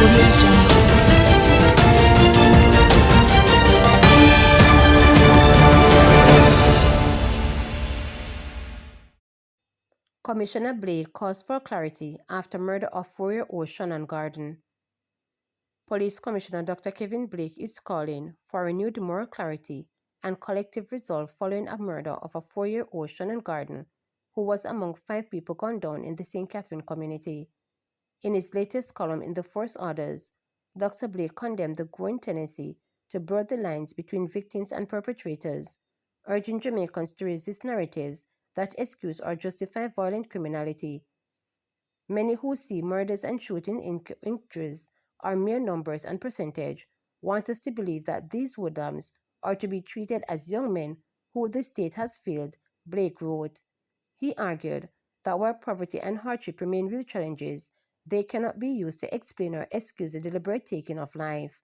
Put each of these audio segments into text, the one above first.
Audio Jungle. Commissioner Blake calls for clarity after murder of 4-year-old Shannon Garden. Police Commissioner Dr. Kevin Blake is calling for renewed moral clarity and collective resolve following a murder of a 4-year-old Shannon Garden, who was among 5 people gunned down in the St. Catherine community. In his latest column in the Force Orders, Dr. Blake condemned the growing tendency to blur the lines between victims and perpetrators, urging Jamaicans to resist narratives that excuse or justify violent criminality. Many who see murders and shooting injuries are mere numbers and percentage want us to believe that these hoodlums are to be treated as young men who the state has failed, Blake wrote. He argued that while poverty and hardship remain real challenges, they cannot be used to explain or excuse the deliberate taking of life.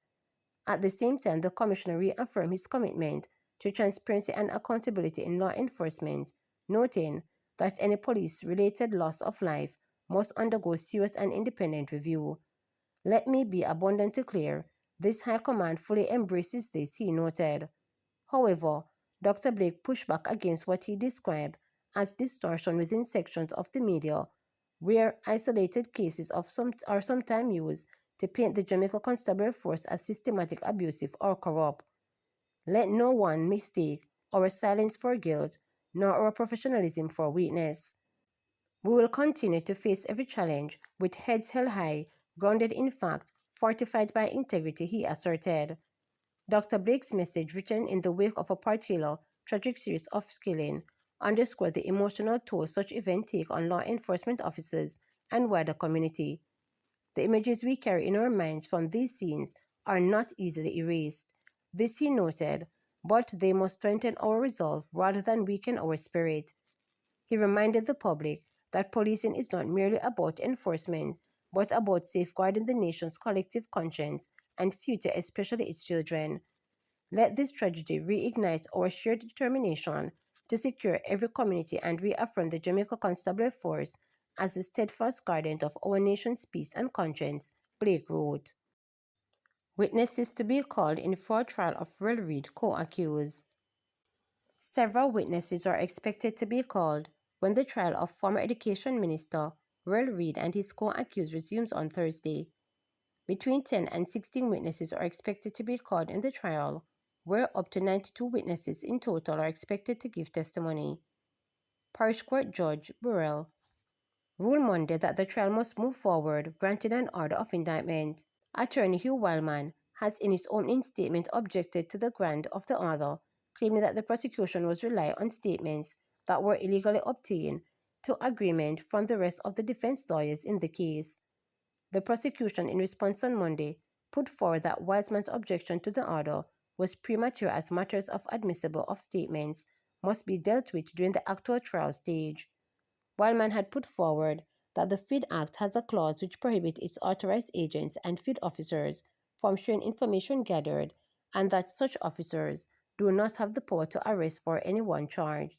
At the same time, the Commissioner reaffirmed his commitment to transparency and accountability in law enforcement, noting that any police-related loss of life must undergo serious and independent review. Let me be abundantly clear, this High Command fully embraces this, he noted. However, Dr. Blake pushed back against what he described as distortion within sections of the media, where isolated cases are sometimes used to paint the Jamaica Constabulary Force as systematic, abusive, or corrupt. Let no one mistake our silence for guilt, nor our professionalism for weakness. We will continue to face every challenge with heads held high, grounded in fact, fortified by integrity, he asserted. Dr. Blake's message, written in the wake of a particular tragic series of killing, underscored the emotional toll such events take on law enforcement officers and wider community. The images we carry in our minds from these scenes are not easily erased. This he noted, but they must strengthen our resolve rather than weaken our spirit. He reminded the public that policing is not merely about enforcement, but about safeguarding the nation's collective conscience and future, especially its children. Let this tragedy reignite our shared determination to secure every community and reaffirm the Jamaica Constabulary Force as the steadfast guardian of our nation's peace and conscience, Blake wrote. Witnesses to be called in for a trial of Will Reid co-accused. Several witnesses are expected to be called when the trial of former Education Minister Will Reid and his co-accused resumes on Thursday. Between 10 and 16 witnesses are expected to be called in the trial, where up to 92 witnesses in total are expected to give testimony. Parish Court Judge Burrell ruled Monday that the trial must move forward, granting an order of indictment. Attorney Hugh Wildman has in his own statement objected to the grant of the order, claiming that the prosecution was relying on statements that were illegally obtained to agreement from the rest of the defense lawyers in the case. The prosecution, in response on Monday, put forward that Wiseman's objection to the order was premature as matters of admissible of statements must be dealt with during the actual trial stage. Wiseman had put forward that the FID Act has a clause which prohibits its authorized agents and FID officers from sharing information gathered, and that such officers do not have the power to arrest for anyone charged.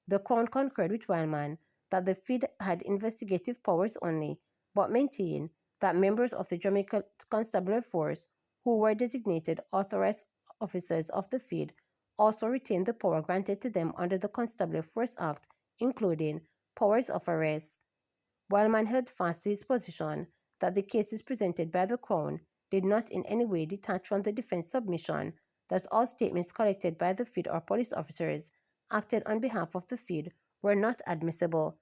The Crown concurred with Wildman that the FID had investigative powers only, but maintained that members of the Jamaica Constabulary Force who were designated authorized officers of the FID also retained the power granted to them under the Constabulary Force Act, including powers of arrest. Wildman held fast to his position that the cases presented by the Crown did not in any way detach from the defense submission that all statements collected by the FID or police officers acted on behalf of the FID were not admissible.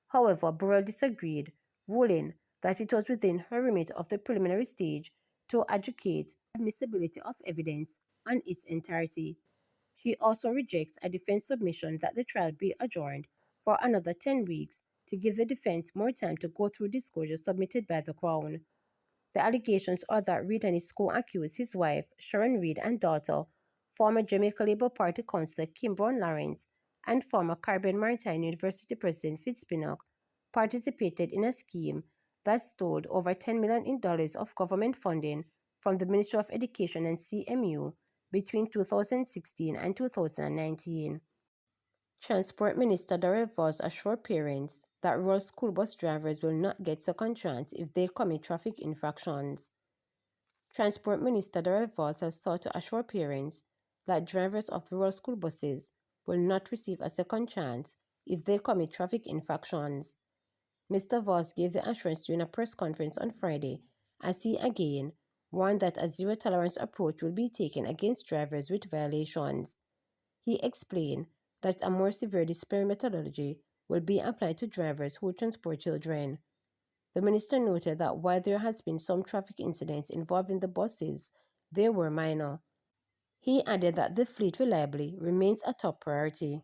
However, Burrell disagreed, ruling that it was within her remit of the preliminary stage to adjudicate admissibility of evidence on its entirety. She also rejects a defense submission that the trial be adjourned for another 10 weeks to give the defense more time to go through disclosures submitted by the Crown. The allegations are that Reid and his co-accused, his wife, Sharon Reid, and daughter, former Jamaica Labour Party councillor Kim Brown Lawrence, and former Caribbean Maritime University President Fitzpinnock, participated in a scheme that stole over $10 million in dollars of government funding from the Ministry of Education and CMU between 2016 and 2019. Transport Minister Darrell Voss assured parents that rural school bus drivers will not get second chance if they commit traffic infractions. Transport Minister Darrell Voss has sought to assure parents that drivers of rural school buses will not receive a second chance if they commit traffic infractions. Mr. Voss gave the assurance during a press conference on Friday as he again warned that a zero-tolerance approach will be taken against drivers with violations. He explained that a more severe disciplinary methodology will be applied to drivers who transport children. The minister noted that while there has been some traffic incidents involving the buses, they were minor. He added that the fleet reliability remains a top priority.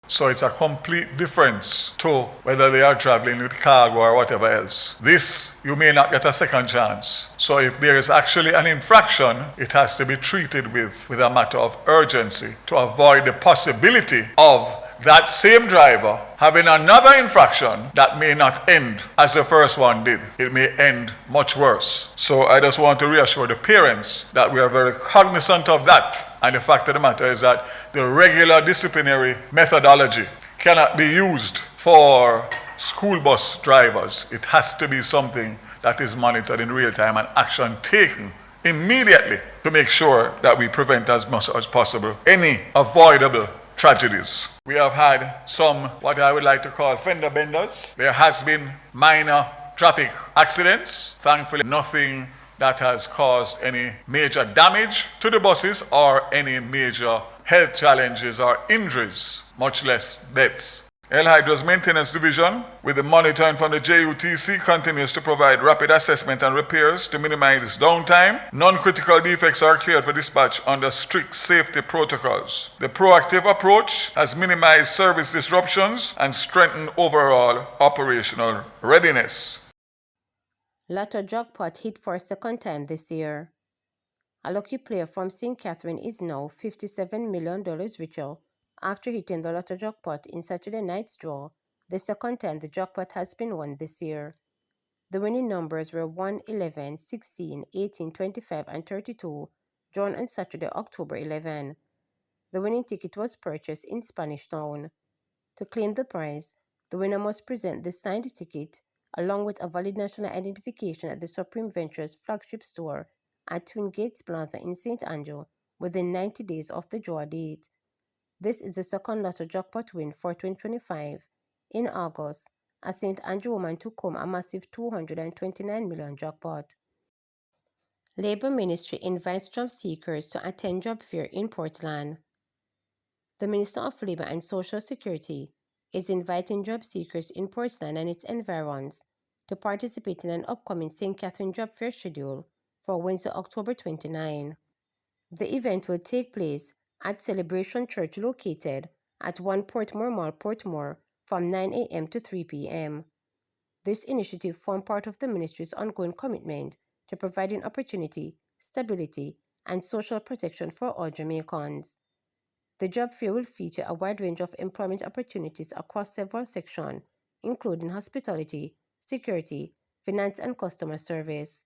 So it's a complete difference to whether they are traveling with cargo or whatever else. This, you may not get a second chance. So if there is actually an infraction, it has to be treated with a matter of urgency to avoid the possibility of that same driver having another infraction that may not end as the first one did. It may end much worse. So I just want to reassure the parents that we are very cognizant of that. And the fact of the matter is that the regular disciplinary methodology cannot be used for school bus drivers. It has to be something that is monitored in real time and action taken immediately to make sure that we prevent as much as possible any avoidable tragedies. We have had some, what I would like to call fender benders. There has been minor traffic accidents. Thankfully, nothing that has caused any major damage to the buses or any major health challenges or injuries, much less deaths. El Hydro's Maintenance Division, with the monitoring from the JUTC, continues to provide rapid assessment and repairs to minimize downtime. Non-critical defects are cleared for dispatch under strict safety protocols. The proactive approach has minimized service disruptions and strengthened overall operational readiness. Lotto jackpot hit for a second time this year. A lucky player from St. Catherine is now $57 million richer after hitting the Lotto jackpot in Saturday night's draw, the second time the jackpot has been won this year. The winning numbers were 1, 11, 16, 18, 25, and 32, drawn on Saturday, October 11. The winning ticket was purchased in Spanish Town. To claim the prize, the winner must present the signed ticket along with a valid national identification at the Supreme Ventures flagship store at Twin Gates Plaza in St. Andrew within 90 days of the draw date. This is the second Lotto jackpot win for 2025. In August, a St. Andrew woman took home a massive $229 million jackpot. Labour Ministry invites job seekers to attend job fair in Portland. The Minister of Labour and Social Security is inviting job seekers in Portland and its environs to participate in an upcoming St. Catherine Job Fair schedule for Wednesday, October 29. The event will take place at Celebration Church located at 1 Portmore Mall, Portmore, from 9 a.m. to 3 p.m. This initiative forms part of the ministry's ongoing commitment to providing opportunity, stability, and social protection for all Jamaicans. The job fair will feature a wide range of employment opportunities across several sections, including hospitality, security, finance, and customer service.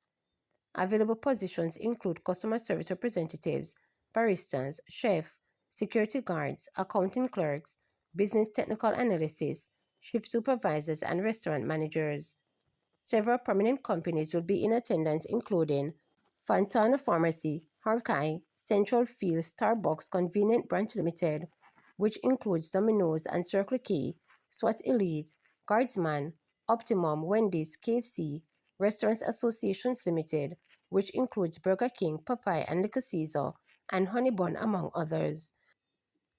Available positions include customer service representatives, baristas, chefs, security guards, accounting clerks, business technical analysts, shift supervisors, and restaurant managers. Several prominent companies will be in attendance, including Fantana Pharmacy, Harkai, Central Field, Starbucks Convenient Branch Limited, which includes Domino's and Circle K, SWAT Elite, Guardsman, Optimum, Wendy's, KFC, Restaurants Associations Limited, which includes Burger King, Popeye, and Little Caesar, and Honeybun, among others.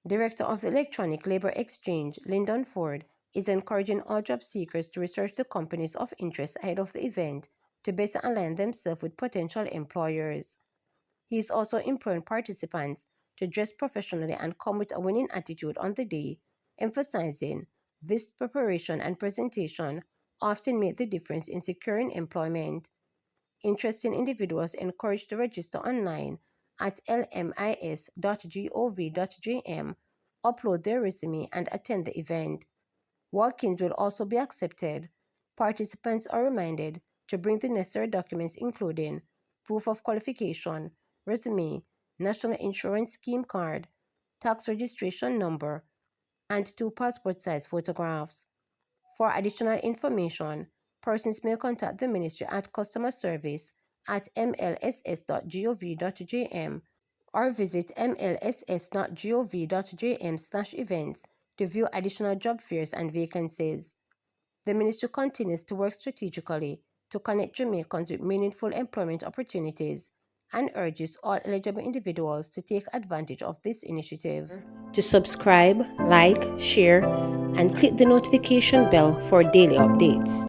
Director of the Electronic Labor Exchange, Lyndon Ford, is encouraging all job seekers to research the companies of interest ahead of the event to better align themselves with potential employers. He is also imploring participants to dress professionally and come with a winning attitude on the day, emphasizing this preparation and presentation often make the difference in securing employment. Interested individuals encouraged to register online at lmis.gov.jm, upload their resume, and attend the event. Walk-ins will also be accepted. Participants are reminded to bring the necessary documents including proof of qualification, resume, National Insurance Scheme card, tax registration number, and 2 passport-size photographs. For additional information, persons may contact the ministry at customer service at mlss.gov.jm or visit mlss.gov.jm/events to view additional job fairs and vacancies. The ministry continues to work strategically to connect Jamaicans with meaningful employment opportunities and urges all eligible individuals to take advantage of this initiative. To subscribe, like, share, and click the notification bell for daily updates.